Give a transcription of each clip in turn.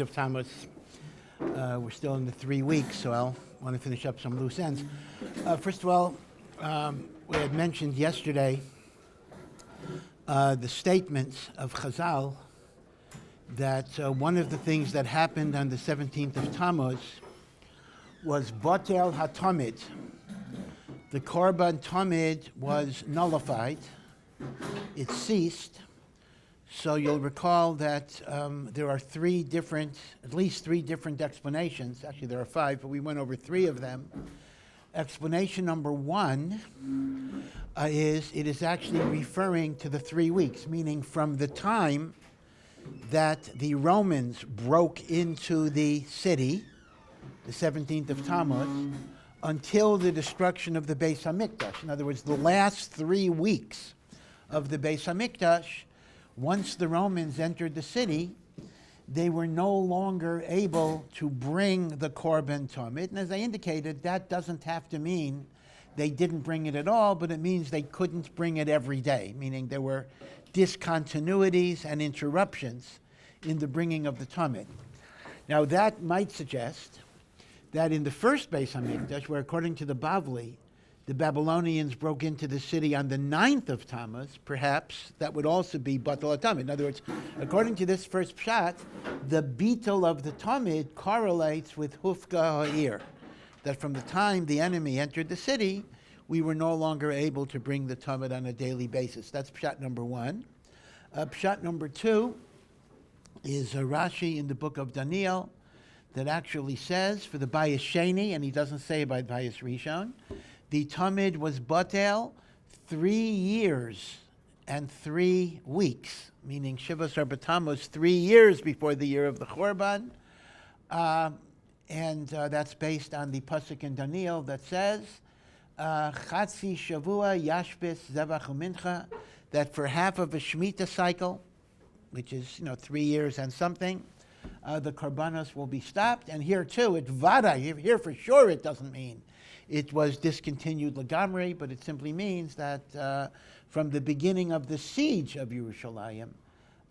of Tammuz. We're still in the 3 weeks, so I'll want to finish up some loose ends. First of all, we had mentioned yesterday the statements of Chazal that one of the things that happened on the 17th of Tammuz was Botel HaTamid. The Korban Tamid was nullified. It ceased. So you'll recall that there are at least three different explanations. Actually, there are five, but we went over three of them. Explanation number one is it is actually referring to the 3 weeks, meaning from the time that the Romans broke into the city, the 17th of Tammuz, until the destruction of the Beis HaMikdash. In other words, the last 3 weeks of the Beis HaMikdash, once the Romans entered the city, they were no longer able to bring the Korban Tamid. And as I indicated, that doesn't have to mean they didn't bring it at all, but it means they couldn't bring it every day, meaning there were discontinuities and interruptions in the bringing of the Tamid. Now that might suggest that in the first Beis HaMikdash, where according to the Bavli, the Babylonians broke into the city on the 9th of Tammuz, perhaps that would also be Batal HaTamid. In other words, according to this first pshat, the beetle of the Tamid correlates with Hufka Ha'ir, that from the time the enemy entered the city, we were no longer able to bring the Tamid on a daily basis. That's pshat number one. Pshat number two is Rashi in the book of Daniel that actually says for the Bayis Sheni, and he doesn't say about Bayis Rishon, the Tamid was batel 3 years and 3 weeks, meaning Shiva BTamuz 3 years before the year of the Chorban. And that's based on the pasuk in Daniel that says, Chatzi Shavua Yashbis Zevach Umincha, that for half of a Shemitah cycle, which is 3 years and something, the Korbanos will be stopped. And here too, it Vada, here for sure it doesn't mean it was discontinued Lagamri, but it simply means that from the beginning of the siege of Yerushalayim,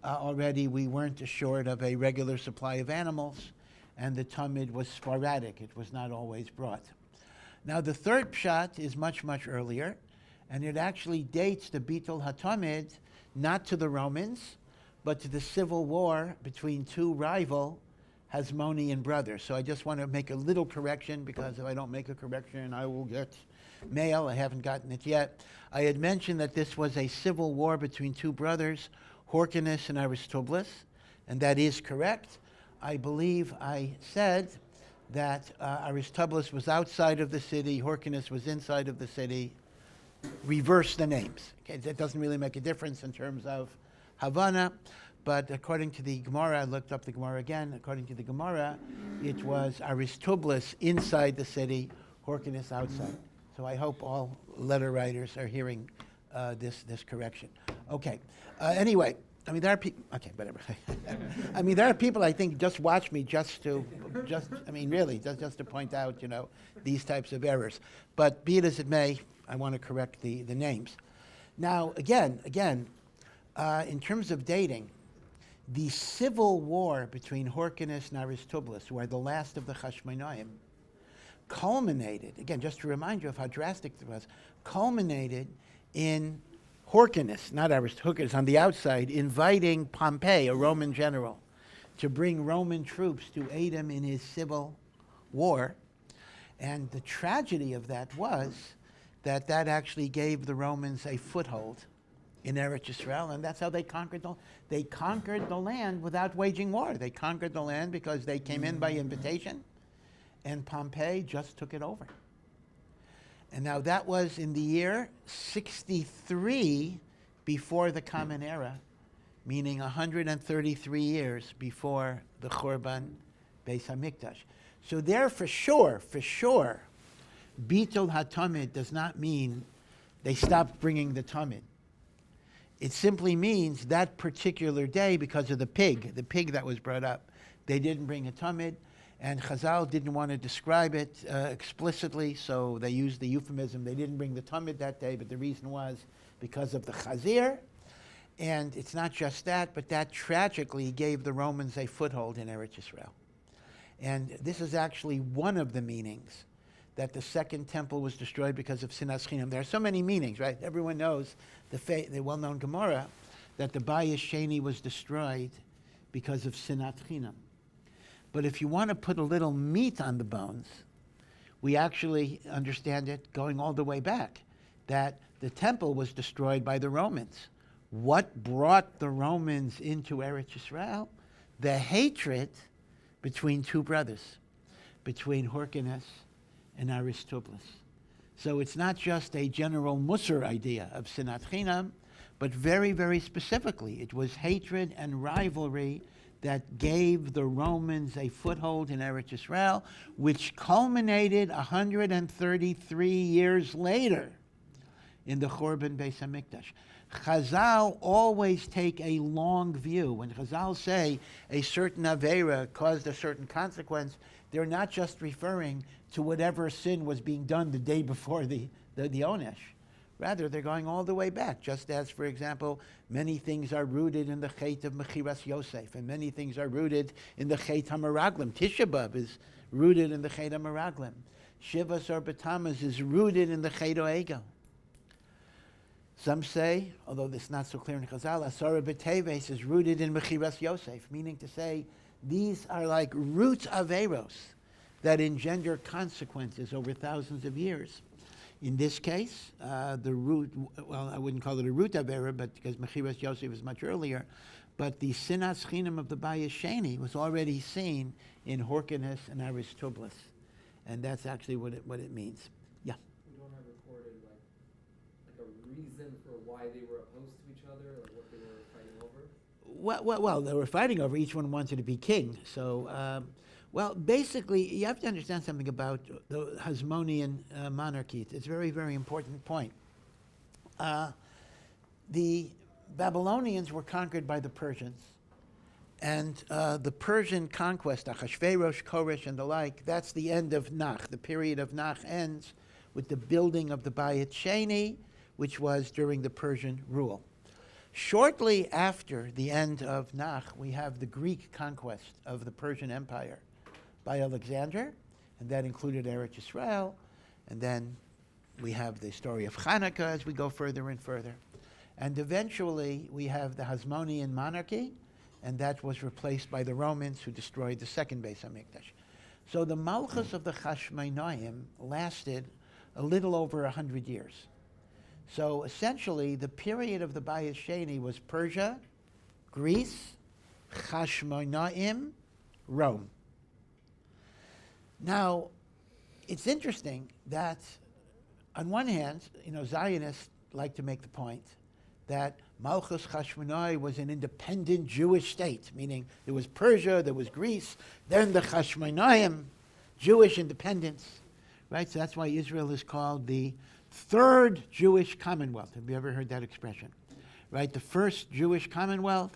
already we weren't assured of a regular supply of animals, and the Tamid was sporadic. It was not always brought. Now the third pshat is much, much earlier, and it actually dates the Bitul HaTamid not to the Romans, but to the civil war between two rival Hasmonean brothers. So I just want to make a little correction, because if I don't make a correction, I will get mail. I haven't gotten it yet. I had mentioned that this was a civil war between two brothers, Hyrcanus and Aristobulus, and that is correct. I believe I said that Aristobulus was outside of the city, Hyrcanus was inside of the city. Reverse the names. Okay, that doesn't really make a difference in terms of Havana. But according to the Gemara, I looked up the Gemara again. According to the Gemara, it was Aristobulus inside the city, Hyrcanus outside. So I hope all letter writers are hearing this correction. Okay. Anyway, I mean, there are people. Okay, whatever. I mean, there are people I think just watch me just to point out, these types of errors. But be it as it may, I want to correct the names. Now, again, in terms of dating, the civil war between Hyrcanus and Aristobulus, who are the last of the Hasmoneans, culminated, again, just to remind you of how drastic it was, culminated in Hyrcanus, not Aristobulus, on the outside, inviting Pompey, a Roman general, to bring Roman troops to aid him in his civil war. And the tragedy of that was that actually gave the Romans a foothold in Eretz Yisrael, and that's how they conquered the land without waging war. They conquered the land because they came in by invitation, and Pompey just took it over. And now that was in the year 63 before the Common Era, meaning 133 years before the Chorban Beis HaMikdash. So there for sure, Bitul HaTamid does not mean they stopped bringing the Tamid. It simply means that particular day, because of the pig that was brought up, they didn't bring a Tamid, and Chazal didn't want to describe it explicitly, so they used the euphemism, they didn't bring the Tamid that day, but the reason was because of the Chazir, And it's not just that, but that tragically gave the Romans a foothold in Eretz Israel. And this is actually one of the meanings, that the second temple was destroyed because of Sinas Chinam. There are so many meanings, right? Everyone knows the well-known Gemara that the Bayis Sheni was destroyed because of Sinas Chinam. But if you want to put a little meat on the bones, we actually understand it going all the way back, that the temple was destroyed by the Romans. What brought the Romans into Eretz Israel? The hatred between two brothers, between Hyrcanus and Aristobulus. So it's not just a general Musar idea of Sinat Chinam, but very, very specifically, it was hatred and rivalry that gave the Romans a foothold in Eretz Israel, which culminated 133 years later in the Churban Beis HaMikdash. Chazal always take a long view. When Chazal say a certain Aveira caused a certain consequence, they're not just referring to whatever sin was being done the day before the Onesh. Rather, they're going all the way back, just as, for example, many things are rooted in the Chet of Mechiras Yosef, and many things are rooted in the Chet HaMeraglim. Tisha B'Av is rooted in the Chet HaMeraglim. Shiva or BTamuz is rooted in the Chet O'Egel. Some say, although this is not so clear in Chazal, Asar B'Teves is rooted in Mechiras Yosef, meaning to say these are like root Averos that engender consequences over thousands of years. In this case, the root, well, I wouldn't call it a root Avera, but because Mechiras Yosef is much earlier, but the Sinas Chinam of the Bayis Sheni was already seen in Hyrcanus and Aristobulus. And that's actually what it means. Yeah? We don't have recorded like a reason for why they were opposed to each other, like what they were fighting over? Well, they were fighting over, each one wanted to be king. So, well, basically, you have to understand something about the Hasmonean monarchy. It's a very, very important point. The Babylonians were conquered by the Persians. And the Persian conquest, Achashverosh, Koresh, and the like, that's the end of Nach. The period of Nach ends with the building of the Bayit Sheni, which was during the Persian rule. Shortly after the end of Nach, we have the Greek conquest of the Persian Empire by Alexander, and that included Eretz Israel, and then we have the story of Hanukkah as we go further and further. And eventually we have the Hasmonean monarchy, and that was replaced by the Romans who destroyed the second Beis HaMikdash. So the Malchus of the Hashmonaim lasted a little over 100 years. So essentially the period of the Bayis Sheni was Persia, Greece, Hashmonaim, Rome. Now, it's interesting that, on one hand, Zionists like to make the point that Malchus Hashmonai was an independent Jewish state, meaning there was Persia, there was Greece, then the Hashmonaim, Jewish independence, right? So that's why Israel is called the third Jewish Commonwealth. Have you ever heard that expression? Right? The first Jewish Commonwealth.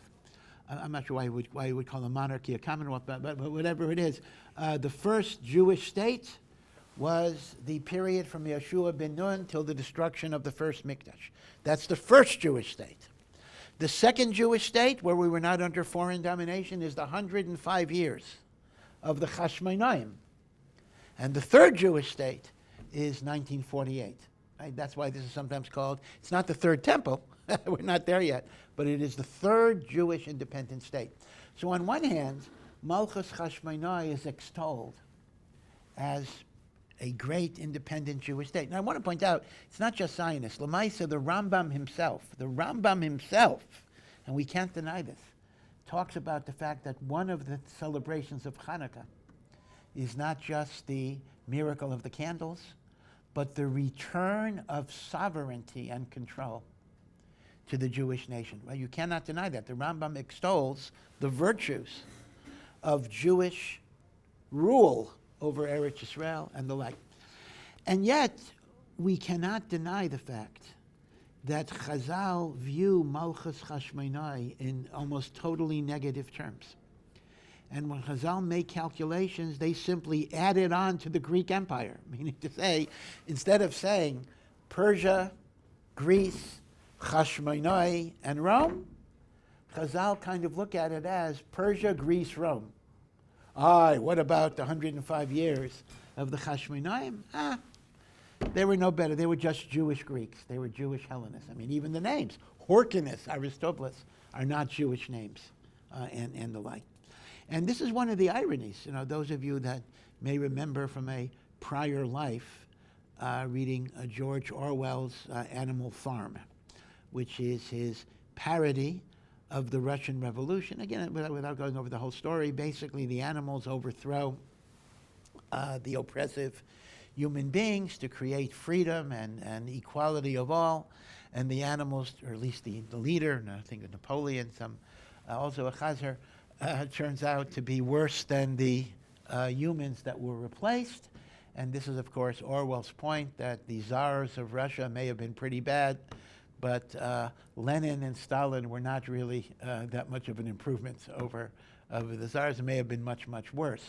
I'm not sure why you would call a monarchy a commonwealth, but whatever it is. The first Jewish state was the period from Yeshua ben Nun till the destruction of the first Mikdash. That's the first Jewish state. The second Jewish state, where we were not under foreign domination, is the 105 years of the Hashmonaim. And the third Jewish state is 1948. Right? That's why this is sometimes called, it's not the third temple, we're not there yet, but it is the third Jewish independent state. So on one hand, Malchus Hashmonai is extolled as a great independent Jewish state. Now I want to point out, it's not just Zionists. Lamaisa, the Rambam himself, and we can't deny this, talks about the fact that one of the celebrations of Hanukkah is not just the miracle of the candles, but the return of sovereignty and control to the Jewish nation. Well, you cannot deny that. The Rambam extols the virtues of Jewish rule over Eretz Israel and the like. And yet, we cannot deny the fact that Chazal view Malchus Hashmonai in almost totally negative terms. And when Chazal make calculations, they simply add it on to the Greek Empire, meaning to say, instead of saying Persia, Greece, Hashmonai, and Rome, Chazal kind of look at it as Persia, Greece, Rome. Aye, what about the 105 years of the Hasmoneans? They were no better. They were just Jewish Greeks. They were Jewish Hellenists. I mean, even the names, Horkinus, Aristobulus, are not Jewish names, and the like. And this is one of the ironies. You know, those of you that may remember from a prior life reading George Orwell's Animal Farm, which is his parody of the Russian Revolution. Again, without going over the whole story, basically the animals overthrow the oppressive human beings to create freedom and equality of all. And the animals, or at least the leader, and I think of Napoleon, also a Chazar, turns out to be worse than the humans that were replaced. And this is, of course, Orwell's point that the czars of Russia may have been pretty bad, but Lenin and Stalin were not really that much of an improvement over the czars. It may have been much, much worse.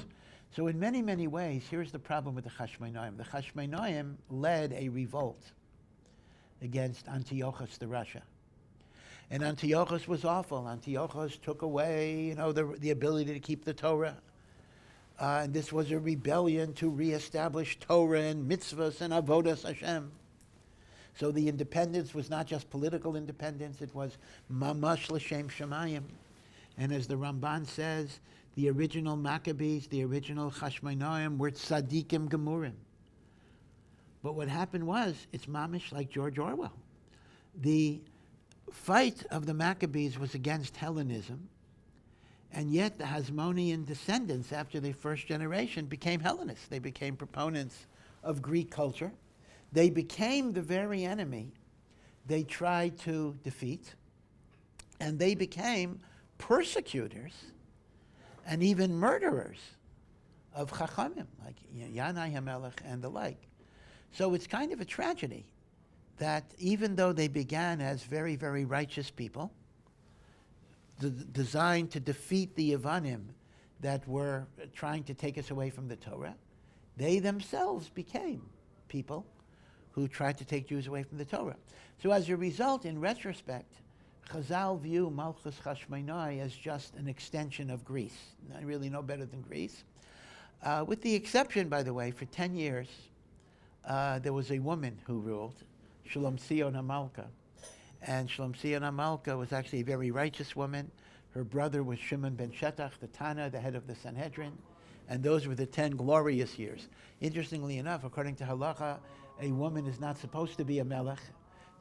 So in many, many ways, here's the problem with the Hasmoneans. The Hasmoneans led a revolt against Antiochus the Russia. And Antiochus was awful. Antiochus took away, the ability to keep the Torah. And this was a rebellion to reestablish Torah and mitzvahs and avodas Hashem. So the independence was not just political independence, it was mamash l'shem shamayim. And as the Ramban says, the original Maccabees, the original Hasmoneans were tzaddikim gemurim. But what happened was, it's mamish like George Orwell. The fight of the Maccabees was against Hellenism, and yet the Hasmonean descendants after the first generation became Hellenists. They became proponents of Greek culture. They became the very enemy they tried to defeat, and they became persecutors and even murderers of Chachamim, like Yanai HaMelech and the like. So it's kind of a tragedy that even though they began as very, very righteous people, designed to defeat the Yevanim that were trying to take us away from the Torah, they themselves became people who tried to take Jews away from the Torah. So as a result, in retrospect, Chazal view Malchus Hasmoneans as just an extension of Greece. Not really no better than Greece. With the exception, by the way, for 10 years, there was a woman who ruled, Shalom Sion HaMalka. And Shalom Sion HaMalka was actually a very righteous woman. Her brother was Shimon ben Shetach, the Tana, the head of the Sanhedrin. And those were the 10 glorious years. Interestingly enough, according to Halacha, a woman is not supposed to be a melech.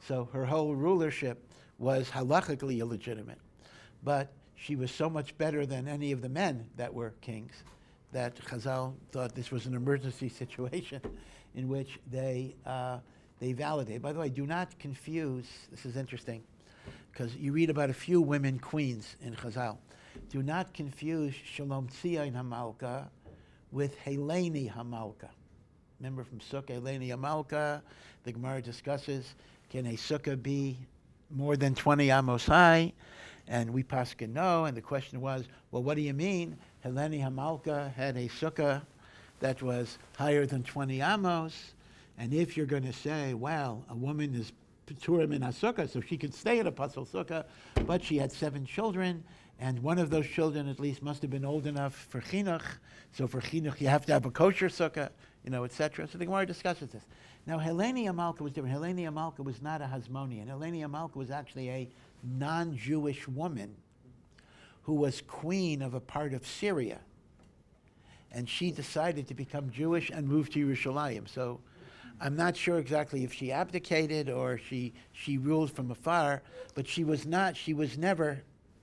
So her whole rulership was halachically illegitimate. But she was so much better than any of the men that were kings that Chazal thought this was an emergency situation in which they validated. By the way, do not confuse, this is interesting, because you read about a few women queens in Chazal. Do not confuse Shalom Tzion HaMalka with Heleni HaMalka. Remember from Sukkah, Heleni HaMalka, the Gemara discusses, can a sukkah be more than 20 amos high? And we paskin no, and the question was, well, what do you mean? Heleni HaMalka had a sukkah that was higher than 20 amos, and if you're going to say, well, a woman is Peturim in a sukkah, so she could stay in a pasal sukkah, but she had 7 children, and one of those children at least must have been old enough for chinuch, so for chinuch you have to have a kosher sukkah, etc. So the Gemara discusses this. Now, Heleni HaMalka was different. Heleni HaMalka was not a Hasmonean. Heleni HaMalka was actually a non-Jewish woman who was queen of a part of Syria. And she decided to become Jewish and moved to Yerushalayim. So I'm not sure exactly if she abdicated or she ruled from afar, but she was never,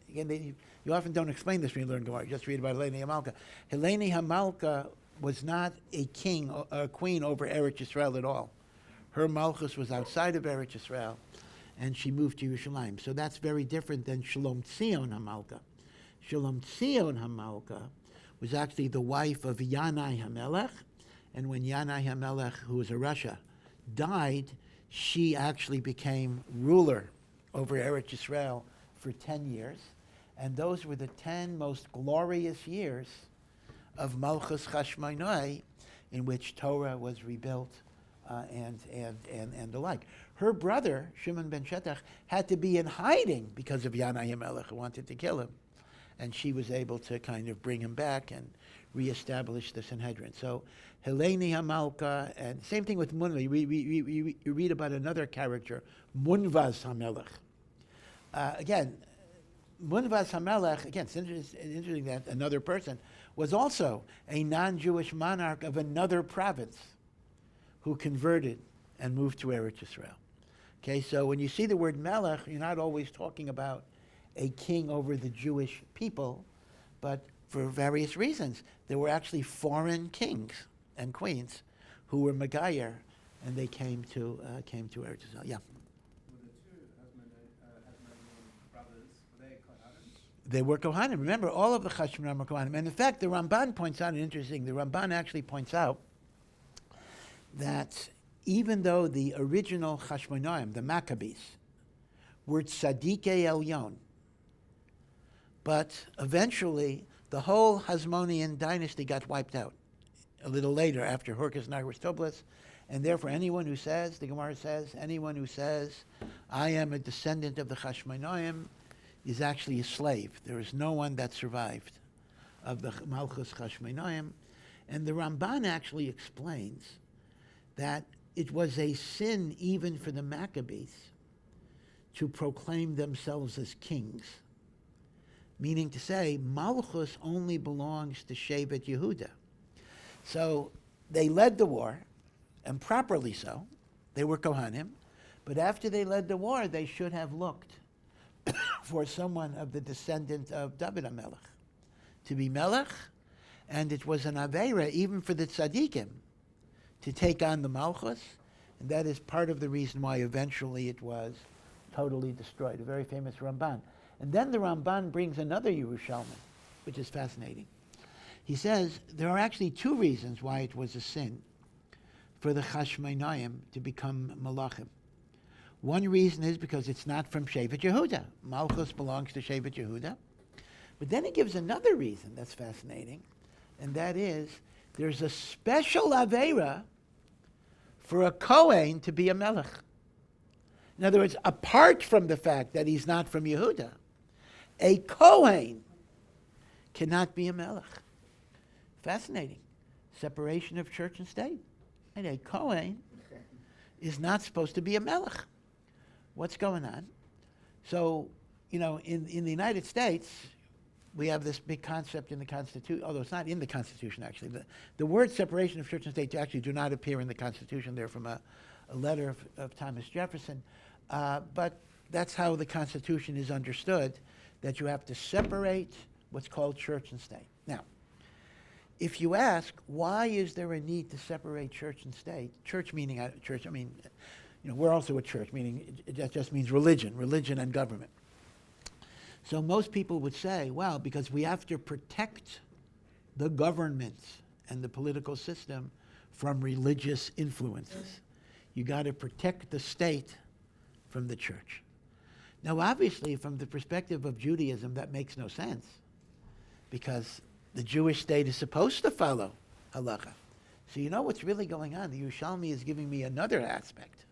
again, you often don't explain this when you learn Gemara. You just read about Heleni HaMalka. Heleni HaMalka was not a king or a queen over Eretz Yisrael at all. Her malchus was outside of Eretz Yisrael, and she moved to Yerushalayim. So that's very different than Shalom Tzion HaMalka. Shalom Tzion HaMalka was actually the wife of Yanai HaMelech, and when Yanai HaMelech, who was a Russia, died, she actually became ruler over Eretz Yisrael for 10 years, and those were the 10 most glorious years of Malchus Hasmoneans, in which Torah was rebuilt and the like. Her brother, Shimon ben Shetach, had to be in hiding because of Yanai HaMelech, who wanted to kill him. And she was able to kind of bring him back and reestablish the Sanhedrin. So Heleni HaMalka, and same thing with Munva. You read about another character, Munvaz HaMelech. Again, Munvaz HaMelech, again, it's interesting that another person was also a non-Jewish monarch of another province who converted and moved to Eretz Yisrael. Okay, so when you see the word Melech, you're not always talking about a king over the Jewish people, but for various reasons. There were actually foreign kings and queens who were Megayer, and they came to Eretz Yisrael. Yeah. Were the two Hasmonean brothers, were they Kohanim? They were Kohanim. Remember, all of the Hasmonean were Kohanim. And in fact, the Ramban points out, the Ramban actually points out that even though the original Hasmonean, the Maccabees, were Tzadikei Elyon, but eventually the whole Hasmonean dynasty got wiped out a little later after Hurkas Nagris Toblis, and therefore anyone who says, the Gemara says, anyone who says, I am a descendant of the Hasmonean is actually a slave. There is no one that survived of the Malchus Hasmonean. And the Ramban actually explains that it was a sin even for the Maccabees to proclaim themselves as kings. Meaning to say, Malchus only belongs to Shevet Yehuda. So they led the war, and properly so. They were Kohanim. But after they led the war, they should have looked for someone of the descendant of David HaMelech to be Melech, and it was an Aveira even for the Tzaddikim to take on the Malchus, and that is part of the reason why eventually it was totally destroyed, a very famous Ramban. And then the Ramban brings another Yerushalmi, which is fascinating. He says there are actually two reasons why it was a sin for the Hasmonean to become Malachim. One reason is because it's not from Shevet Yehuda. Malchus belongs to Shevet Yehuda. But then he gives another reason that's fascinating, and that is there's a special Aveira for a Kohen to be a Melech. In other words, apart from the fact that he's not from Yehuda, a Kohen cannot be a Melech. Fascinating. Separation of church and state. And a Kohen is not supposed to be a Melech. What's going on? So, in the United States, we have this big concept in the Constitution, although it's not in the Constitution, actually. The word separation of church and state actually do not appear in the Constitution. They're from a letter of Thomas Jefferson. But that's how the Constitution is understood, that you have to separate what's called church and state. Now, if you ask, why is there a need to separate church and state? Church meaning, we're also a church, meaning that just means religion and government. So most people would say, well, because we have to protect the government and the political system from religious influences. You got to protect the state from the church. Now, obviously, from the perspective of Judaism, that makes no sense, because the Jewish state is supposed to follow halacha. So you know what's really going on? The Yerushalmi is giving me another aspect.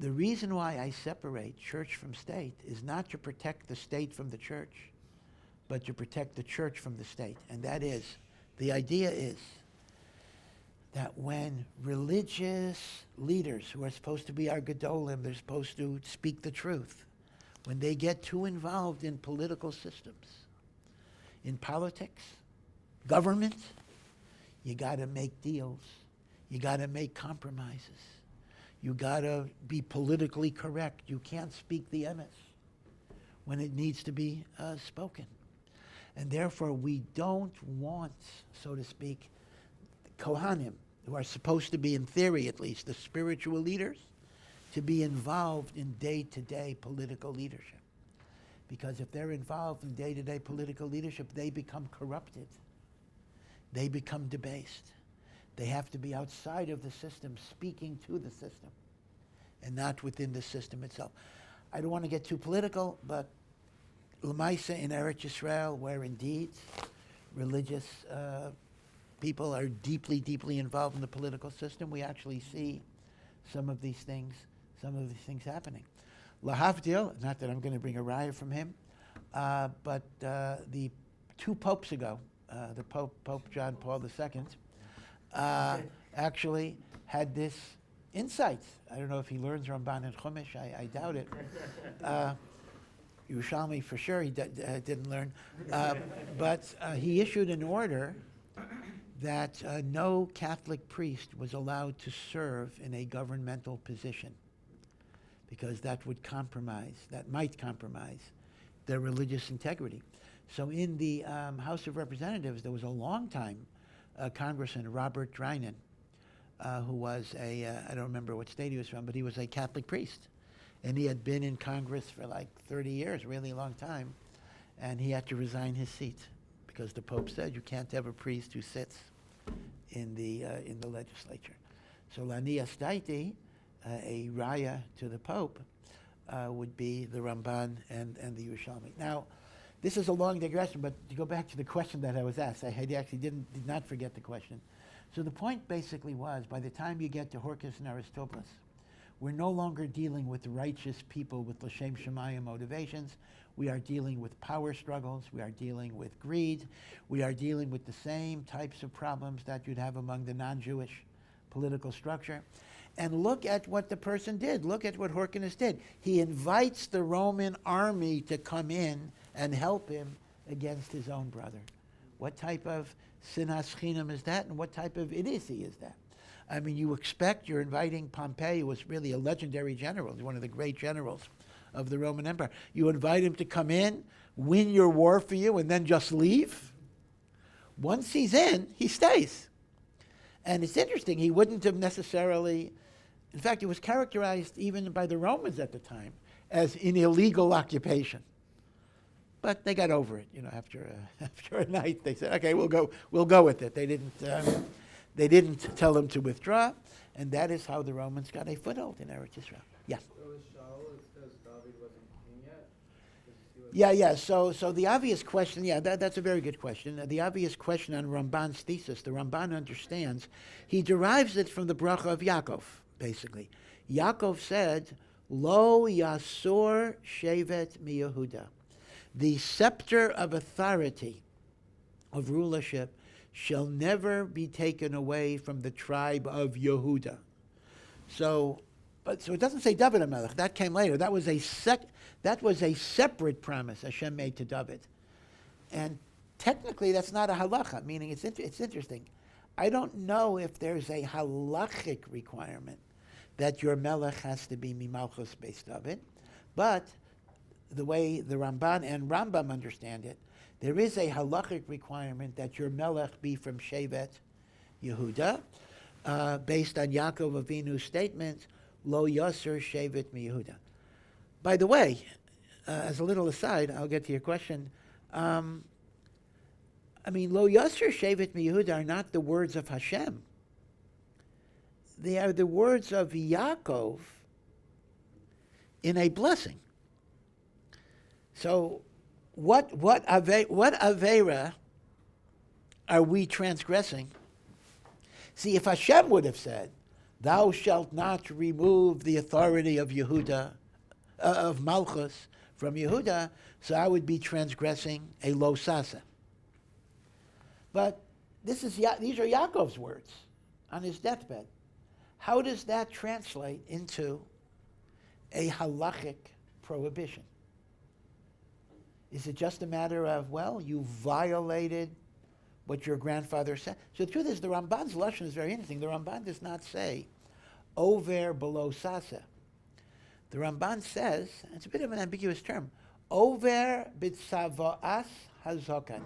The reason why I separate church from state is not to protect the state from the church, but to protect the church from the state. And that is, the idea is that when religious leaders who are supposed to be our Gedolim, they're supposed to speak the truth, when they get too involved in political systems, in politics, government, you got to make deals. You got to make compromises. You got to be politically correct. You can't speak the emes when it needs to be spoken. And therefore, we don't want, so to speak, Kohanim, who are supposed to be, in theory at least, the spiritual leaders, to be involved in day-to-day political leadership. Because if they're involved in day-to-day political leadership, they become corrupted. They become debased. They have to be outside of the system, speaking to the system, and not within the system itself. I don't want to get too political, but L'maisa in Eretz Yisrael, where indeed religious people are deeply, deeply involved in the political system, we actually see some of these things happening. Lahavdil, not that I'm going to bring a riot from him, but the 2 popes ago, the Pope John Paul II, actually had this insight. I don't know if he learns Ramban and Chumash. I doubt it. Yerushalmi for sure he didn't learn. But he issued an order that no Catholic priest was allowed to serve in a governmental position because that might compromise their religious integrity. So in the House of Representatives, there was a long-time Congressman, Robert Drinan, who was I don't remember what state he was from, but he was a Catholic priest. And he had been in Congress for like 30 years, really long time. And he had to resign his seat because the Pope said you can't have a priest who sits in the legislature. So Lanias Daiti, a raya to the Pope, would be the Ramban and the Yerushalmi. Now, this is a long digression, but to go back to the question that I was asked, I actually did not forget the question. So the point basically was, by the time you get to Horkus and Aristobulus, we're no longer dealing with righteous people with L'Shem Shemayim motivations. We are dealing with power struggles. We are dealing with greed. We are dealing with the same types of problems that you'd have among the non-Jewish political structure. And look at what the person did. Look at what Hyrcanus did. He invites the Roman army to come in and help him against his own brother. What type of sinas chinam is that, and what type of idiocy is that? I mean, you're inviting Pompey, who was really a legendary general, one of the great generals of the Roman Empire. You invite him to come in, win your war for you, and then just leave? Once he's in, he stays. And it's interesting, he wouldn't have necessarily, in fact, it was characterized even by the Romans at the time as an illegal occupation. But they got over it, after a night. They said, okay, we'll go with it. They didn't tell him to withdraw, and that is how the Romans got a foothold in Eretz Yisrael. Yeah. So was Shaul because David wasn't king yet? Yeah. So the obvious question, that's a very good question. The obvious question on Ramban's thesis, the Ramban understands, he derives it from the bracha of Yaakov, basically. Yaakov said, Lo Yasor Shevet Mi Yehuda. The scepter of authority, of rulership, shall never be taken away from the tribe of Yehuda. So it doesn't say David HaMelech. That came later. That was a separate promise Hashem made to David. And technically, that's not a halacha, meaning it's interesting. I don't know if there's a halachic requirement that your melech has to be Mimalchus based David, but the way the Ramban and Rambam understand it, there is a halachic requirement that your melech be from Shevet Yehuda, based on Yaakov Avinu's statement, Lo Yasser Shevet Mi Yehuda. By the way, as a little aside, I'll get to your question. Lo Yasser Shevet Mi Yehuda are not the words of Hashem. They are the words of Yaakov in a blessing. So, what Aveira are we transgressing? See, if Hashem would have said, "Thou shalt not remove the authority of Yehuda, of Malchus from Yehuda," so I would be transgressing a lo sasa. But these are Yaakov's words on his deathbed. How does that translate into a halachic prohibition? Is it just a matter of, you violated what your grandfather said? So the truth is, the Ramban's lashon is very interesting. The Ramban does not say, over below sasa. The Ramban says, it's a bit of an ambiguous term, over bitzavoas hazaken.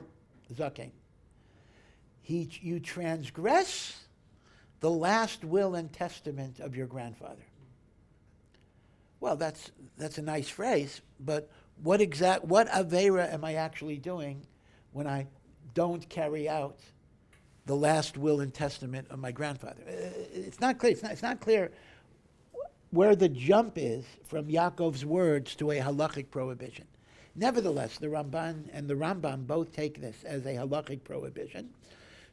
You transgress the last will and testament of your grandfather. Well, that's a nice phrase, but what Aveira am I actually doing when I don't carry out the last will and testament of my grandfather? It's not clear. It's not clear where the jump is from Yaakov's words to a halachic prohibition. Nevertheless, the Ramban and the Rambam both take this as a halachic prohibition.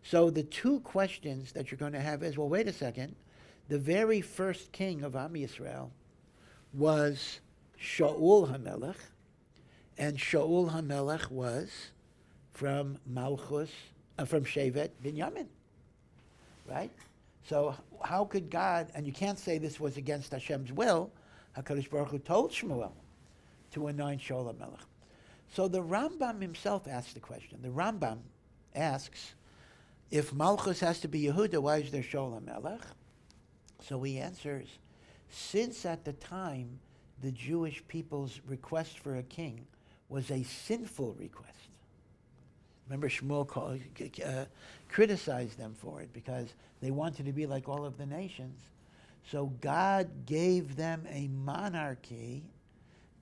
So the two questions that you're going to have is, well, wait a second. The very first king of Am Yisrael was Shaul HaMelech, and Shaul HaMelech was from Malchus, from Shevet Binyamin, right? So how could God, and you can't say this was against Hashem's will, HaKadosh Baruch Hu told Shmuel to anoint Shaul HaMelech. So the Rambam himself asks the question. The Rambam asks, if Malchus has to be Yehuda, why is there Shaul HaMelech? So he answers, since at the time the Jewish people's request for a king was a sinful request. Remember, Shmuel criticized them for it because they wanted to be like all of the nations. So God gave them a monarchy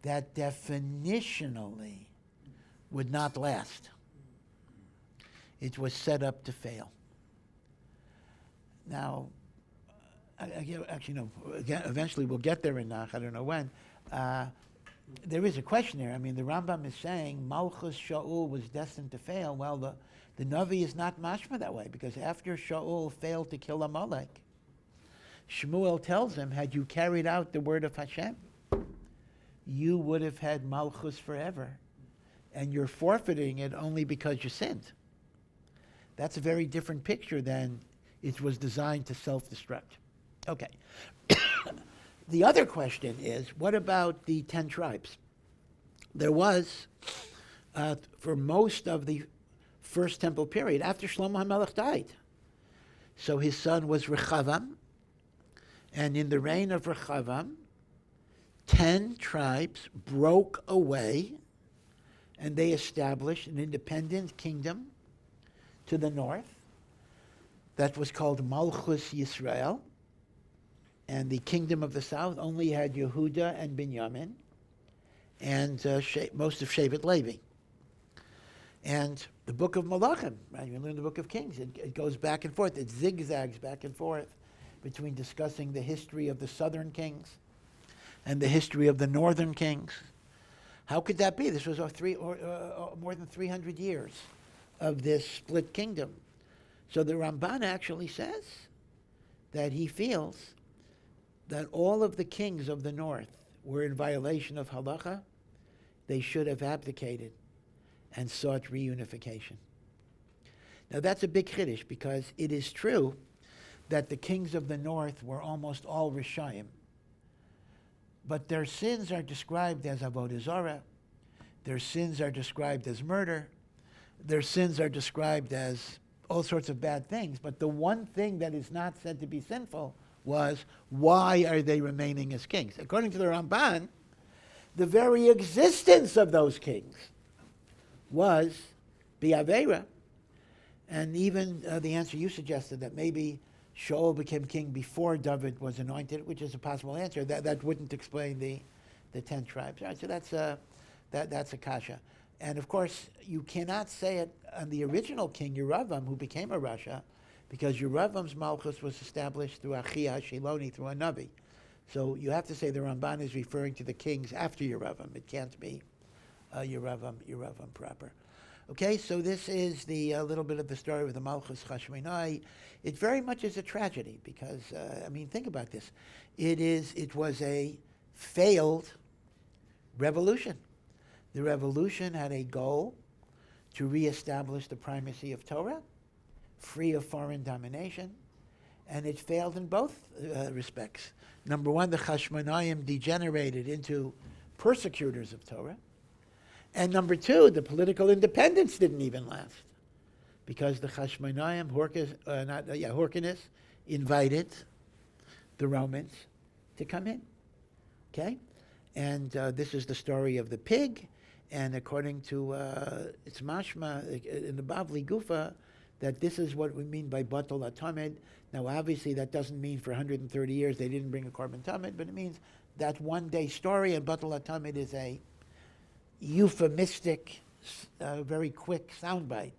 that definitionally would not last. It was set up to fail. Now, actually, no. Eventually, we'll get there in Nach. I don't know when. There is a question there. I mean, the Rambam is saying Malchus Shaul was destined to fail. Well, the Navi is not mashma that way, because after Shaul failed to kill Amalek, Shmuel tells him, had you carried out the word of Hashem, you would have had Malchus forever, and you're forfeiting it only because you sinned. That's a very different picture than it was designed to self-destruct. Okay. The other question is, what about the 10 tribes? There was, for most of the First Temple period, after Shlomo HaMelech died. So his son was Rechavam, and in the reign of Rechavam, 10 tribes broke away, and they established an independent kingdom to the north that was called Malchus Yisrael. And the kingdom of the south only had Yehuda and Binyamin and most of Shevet Levi. And the book of Malachim, right? You learn the book of Kings. It goes back and forth. It zigzags back and forth between discussing the history of the southern kings and the history of the northern kings. How could that be? This was more than 300 years of this split kingdom. So the Ramban actually says that he feels that all of the kings of the north were in violation of halacha. They should have abdicated and sought reunification. Now that's a big chiddush, because it is true that the kings of the north were almost all Rishayim. But their sins are described as avodah zarah. Their sins are described as murder. Their sins are described as all sorts of bad things. But the one thing that is not said to be sinful was, why are they remaining as kings? According to the Ramban, the very existence of those kings was bi'avera. And even the answer you suggested, that maybe Shaul became king before David was anointed, which is a possible answer. That wouldn't explain the 10 tribes. All right, so that's a kasha. And of course, you cannot say it on the original king, Yeravam, who became a Rasha, because Yeravam's Malchus was established through Achia Shiloni, through a Navi. So you have to say the Ramban is referring to the kings after Yeravam. It can't be Yeravam proper. Okay, so this is the little bit of the story of the Malchus Chashmonai. It very much is a tragedy, because, think about this. It was a failed revolution. The revolution had a goal to reestablish the primacy of Torah, free of foreign domination, and it failed in both respects. Number one, the Hashmoneans degenerated into persecutors of Torah, and number two, the political independence didn't even last, because the Hashmoneans, Hyrcanus, invited the Romans to come in. Okay, and this is the story of the pig, and according to it's mashma in the Bavli Gufa, that this is what we mean by Batal HaTamid. Now, obviously, that doesn't mean for 130 years they didn't bring a Korban Tamid, but it means that one-day story, and Batal HaTamid is a euphemistic, very quick soundbite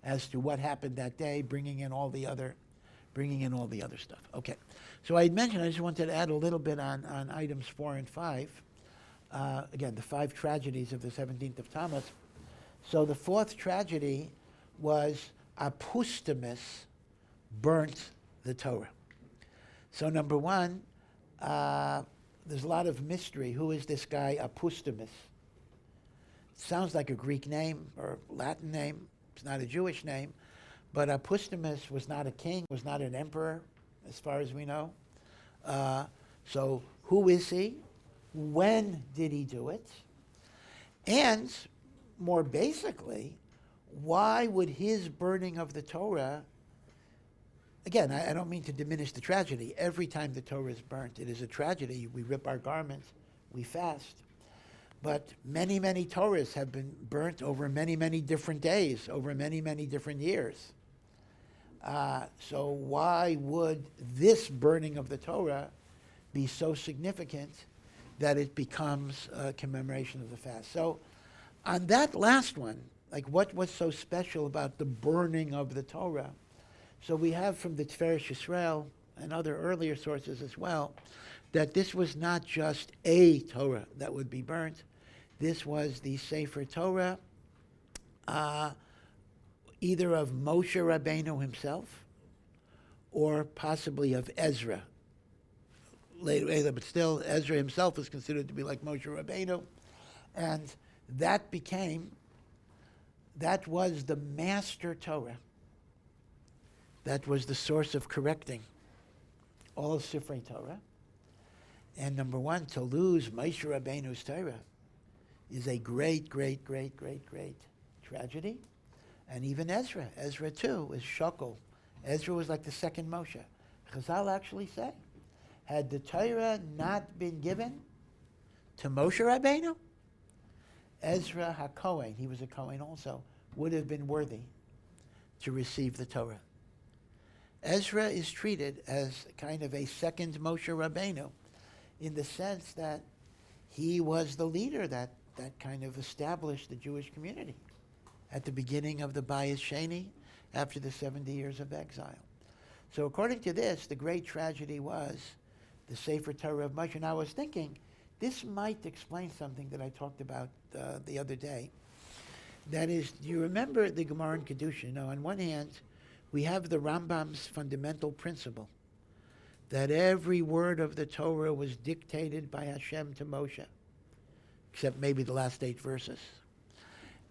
as to what happened that day, bringing in all the other stuff. Okay, so I mentioned I just wanted to add a little bit on items 4 and 5. Again, the 5 tragedies of the 17th of Tammuz. So the 4th tragedy was Apostomos burnt the Torah. So number one, there's a lot of mystery. Who is this guy, Apostomos? Sounds like a Greek name or Latin name. It's not a Jewish name. But Apostomos was not a king, was not an emperor, as far as we know. So who is he? When did he do it? And more basically, why would his burning of the Torah, again, I don't mean to diminish the tragedy. Every time the Torah is burnt, it is a tragedy. We rip our garments, we fast. But many, many Torahs have been burnt over many, many different days, over many, many different years. So why would this burning of the Torah be so significant that it becomes a commemoration of the fast? So on that last one, like what was so special about the burning of the Torah? So we have from the Tiferes Yisrael and other earlier sources as well, that this was not just a Torah that would be burnt. This was the Sefer Torah, either of Moshe Rabbeinu himself or possibly of Ezra. Later, but still, Ezra himself is considered to be like Moshe Rabbeinu. And that was the master Torah. That was the source of correcting all of Sifrei Torah. And number one, to lose Moshe Rabbeinu's Torah is a great, great, great, great, great tragedy. And even Ezra too was shakel. Ezra was like the second Moshe. Chazal actually say, had the Torah not been given to Moshe Rabbeinu, Ezra HaKohen, he was a Kohen also, would have been worthy to receive the Torah. Ezra is treated as kind of a second Moshe Rabbeinu in the sense that he was the leader that kind of established the Jewish community at the beginning of the Bayis Sheni after the 70 years of exile. So according to this, the great tragedy was the Sefer Torah of Moshe. And I was thinking, this might explain something that I talked about the other day. That is, do you remember the Gemara in Kedushin? On one hand, we have the Rambam's fundamental principle that every word of the Torah was dictated by Hashem to Moshe, except maybe the last 8 verses.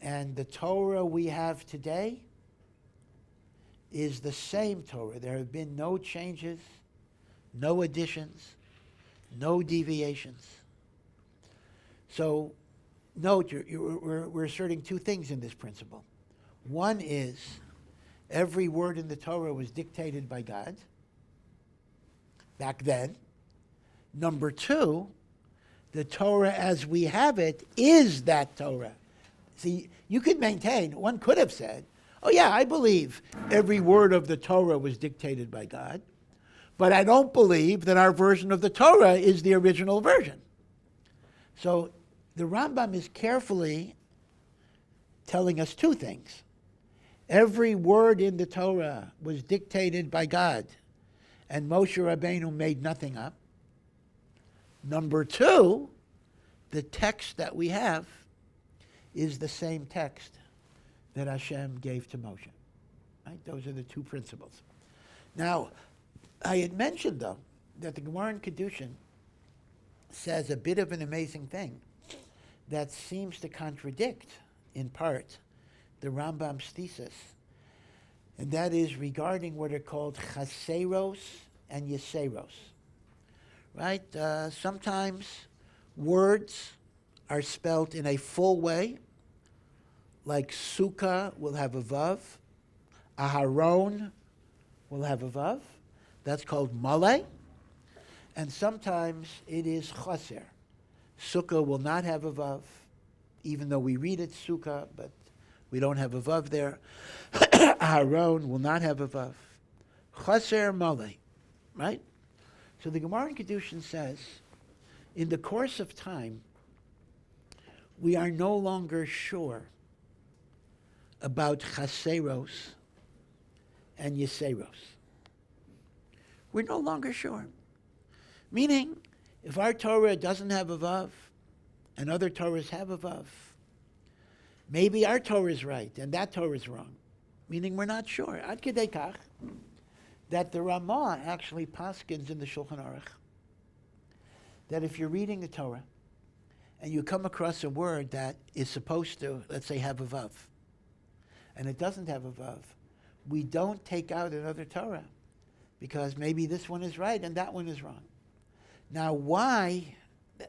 And the Torah we have today is the same Torah. There have been no changes, no additions, no deviations. So note, we're asserting 2 things in this principle. One is every word in the Torah was dictated by God back then. Number 2, the Torah as we have it is that Torah. See, you could maintain, one could have said, oh yeah, I believe every word of the Torah was dictated by God, but I don't believe that our version of the Torah is the original version. So the Rambam is carefully telling us 2 things. Every word in the Torah was dictated by God, and Moshe Rabbeinu made nothing up. Number 2, the text that we have is the same text that Hashem gave to Moshe. Right? Those are the 2 principles. Now, I had mentioned, though, that the Gemara in Kedushin says a bit of an amazing thing that seems to contradict, in part, the Rambam's thesis, and that is regarding what are called chaseros and yeseros. Right? Sometimes words are spelt in a full way, like sukkah will have a vav, Aharon will have a vav. That's called malay. And sometimes it is chaser. Sukkah will not have a vav, even though we read it sukkah, but we don't have a vav there. Aharon will not have a vav. Chaser malay, right? So the Gemara in Kedushin says, in the course of time, we are no longer sure about chaseros and yeseros. We're no longer sure. Meaning, if our Torah doesn't have a vav, and other Torahs have a vav, maybe our Torah is right, and that Torah is wrong. meaning we're not sure. Ad kedei kach, that the Ramah actually paskins in the Shulchan Aruch, that if you're reading the Torah and you come across a word that is supposed to, let's say, have a vav, and it doesn't have a vav, we don't take out another Torah, because maybe this one is right and that one is wrong. Now, why,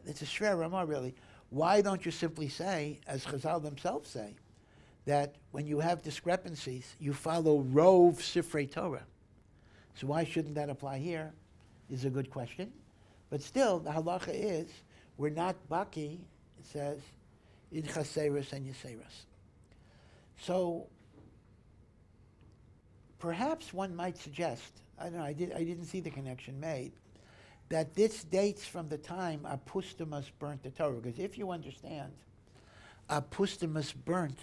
it's a shver Ramah really, why don't you simply say, as Chazal themselves say, that when you have discrepancies, you follow Rov Sifrei Torah? So why shouldn't that apply here is a good question. But still, the halacha is, we're not baki, it says, in chaseris and yaseris. So perhaps one might suggest, I don't know, I didn't see the connection made, that this dates from the time Apostomos burnt the Torah. Because if you understand, Apostomos burnt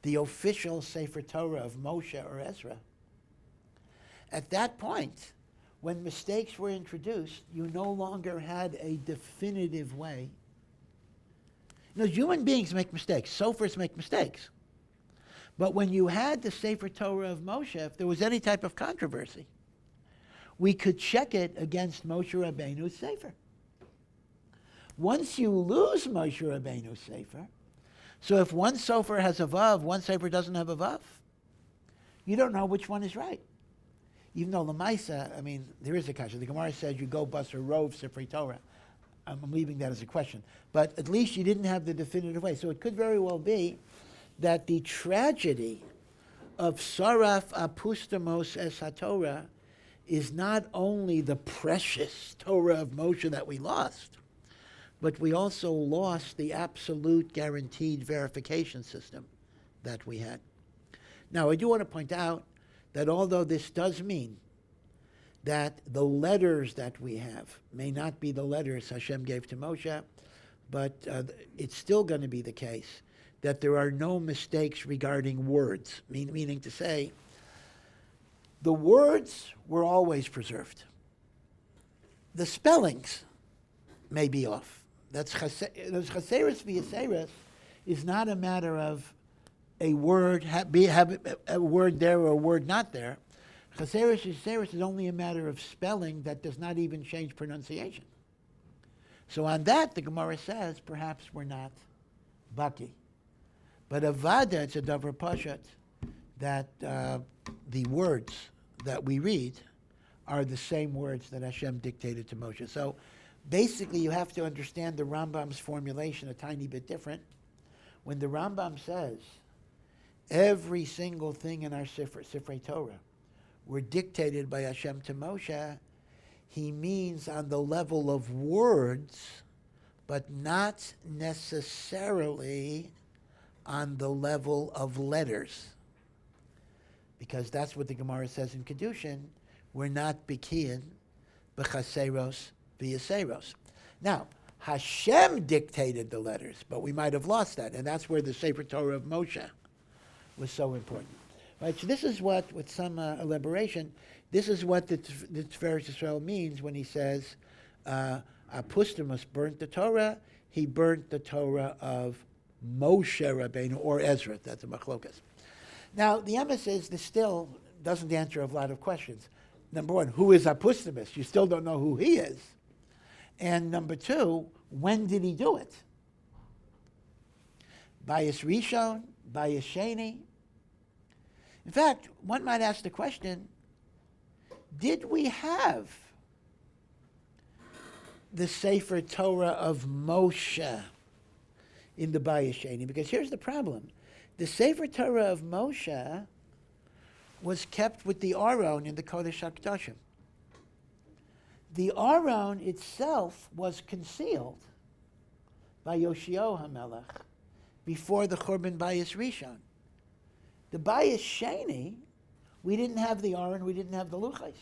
the official Sefer Torah of Moshe or Ezra. At that point, when mistakes were introduced, you no longer had a definitive way. You know, human beings make mistakes. Sofars make mistakes. But when you had the Sefer Torah of Moshe, if there was any type of controversy, we could check it against Moshe Rabbeinu's Sefer. Once you lose Moshe Rabbeinu's Sefer, so if one Sefer has a Vav, one Sefer doesn't have a Vav, you don't know which one is right. Even though Lamaisa, I mean, there is a kasha. The Gemara says you go bus or rove Sifrei Torah. I'm leaving that as a question. But at least you didn't have the definitive way. So it could very well be that the tragedy of Saraf Apostomos es HaTorah is not only the precious Torah of Moshe that we lost, but we also lost the absolute guaranteed verification system that we had. Now, I do want to point out that although this does mean that the letters that we have may not be the letters Hashem gave to Moshe, but it's still going to be the case that there are no mistakes regarding words, meaning to say, the words were always preserved. The spellings may be off. That's chaseris v'yaseris is not a matter of a word have a word there or a word not there. Chaseris v'yaseris is only a matter of spelling that does not even change pronunciation. So on that, the Gemara says, perhaps we're not baki. But avada, it's a davar pashat, that the words that we read are the same words that Hashem dictated to Moshe. So basically you have to understand the Rambam's formulation a tiny bit different. When the Rambam says every single thing in our Sifrei Torah were dictated by Hashem to Moshe, he means on the level of words, but not necessarily on the level of letters. Because that's what the Gemara says in Kedushin, we're not bikiyin b'chaseros v'yaseros. Now, Hashem dictated the letters, but we might have lost that, and that's where the Sefer Torah of Moshe was so important. Right, so this is what, with some elaboration, this is what the Tiferes Yisrael means when he says, Apostomos burnt the Torah, he burnt the Torah of Moshe Rabbeinu, or Ezra, that's a machlokas. Now, the emes is, this still doesn't answer a lot of questions. Number one, who is Apostomos? You still don't know who he is. And number two, when did he do it? Bayis Rishon, Bayis Sheni. In fact, one might ask the question, did we have the Sefer Torah of Moshe in the Bayis Sheni? Because here's the problem. The Sefer Torah of Moshe was kept with the Aron in the Kodesh HaKadoshim. The Aron itself was concealed by Yoshio HaMelech before the Churban Bayis Rishon. The Bayis Sheni, we didn't have the Aron, we didn't have the Luchais.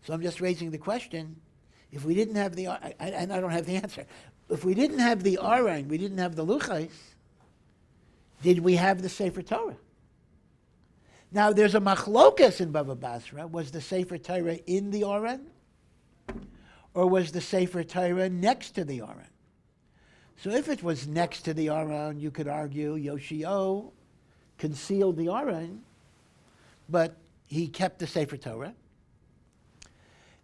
So I'm just raising the question, if we didn't have the Aron, and I don't have the answer, if we didn't have the Aron, we didn't have the Luchais, did we have the Sefer Torah? Now, there's a machlokas in Bava Basra. Was the Sefer Torah in the Aron? Or was the Sefer Torah next to the Aron? So if it was next to the Aron, you could argue Yoshio concealed the Aron, but he kept the Sefer Torah.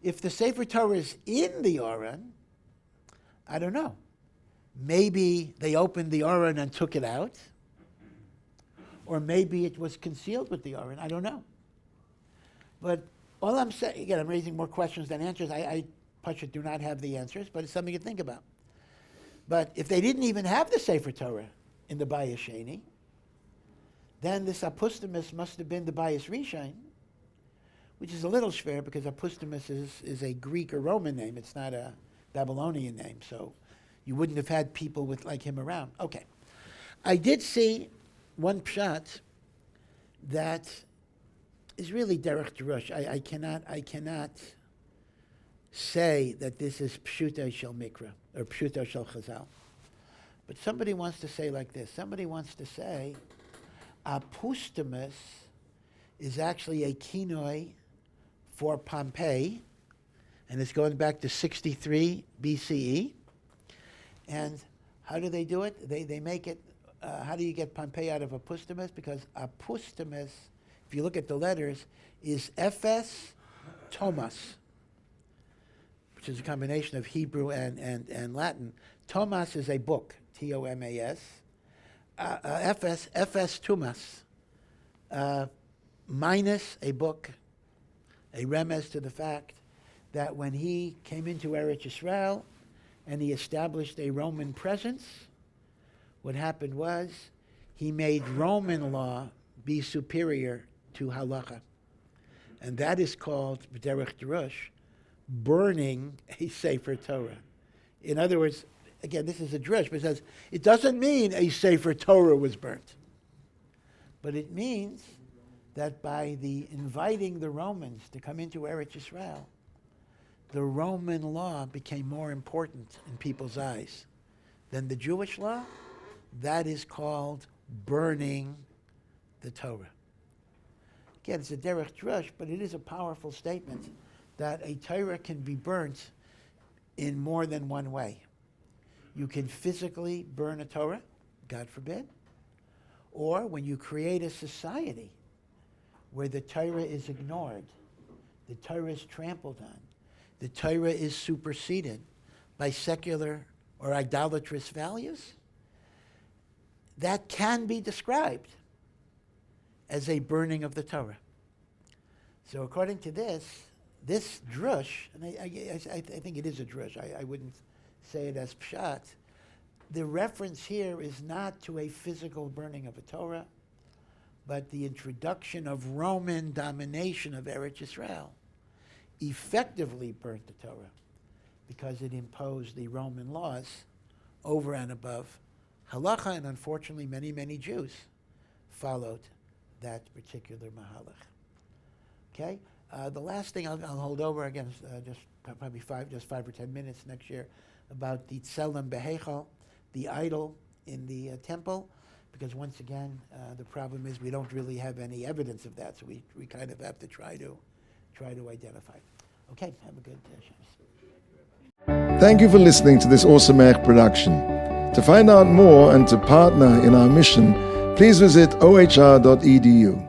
If the Sefer Torah is in the Aron, I don't know. Maybe they opened the Aron and took it out. Or maybe it was concealed with the Aron. I don't know. But all I'm saying, again, I'm raising more questions than answers. I Pasha, do not have the answers, but it's something to think about. But if they didn't even have the Sefer Torah in the Bayis Sheni, then this Apostomos must have been the Bayis Rishon, which is a little schwer because Apostomos is a Greek or Roman name. It's not a Babylonian name. So you wouldn't have had people like him around. Okay. I did see one pshat that is really derech drush. I cannot say that this is pshuta shel mikra or pshuta shel chazal. But somebody wants to say like this. Somebody wants to say Apostomos is actually a kinoi for Pompeii, and it's going back to 63 BCE. And how do they do it? They make it, how do you get Pompeii out of Apostomos? Because Apostomos, if you look at the letters, is Ephes Thomas, which is a combination of Hebrew and Latin. Thomas is a book, T-O-M-A-S. Ephes Thomas, minus a book, a remez to the fact that when he came into Eretz Yisrael and he established a Roman presence, what happened was he made Roman law be superior to halacha. And that is called, b'derech drush, burning a Sefer Torah. In other words, again, this is a drush, but it says, it doesn't mean a Sefer Torah was burnt. But it means that by the inviting the Romans to come into Eretz Yisrael, the Roman law became more important in people's eyes than the Jewish law. That is called burning the Torah. Again, it's a derech drush, but it is a powerful statement that a Torah can be burnt in more than one way. You can physically burn a Torah, God forbid, or when you create a society where the Torah is ignored, the Torah is trampled on, the Torah is superseded by secular or idolatrous values, that can be described as a burning of the Torah. So according to this drush, and I think it is a drush, I wouldn't say it as pshat, the reference here is not to a physical burning of a Torah, but the introduction of Roman domination of Eretz Yisrael effectively burnt the Torah because it imposed the Roman laws over and above halacha, and unfortunately many, many Jews followed that particular mahalach. Okay? The last thing I'll hold over, again, just probably 5 or 10 minutes next year, about the tselem behechal, the idol in the temple, because once again, the problem is we don't really have any evidence of that, so we kind of have to try to identify. Okay, have a good Shabbos. Thank you for listening to this Awesome Ech production. To find out more and to partner in our mission, please visit ohr.edu.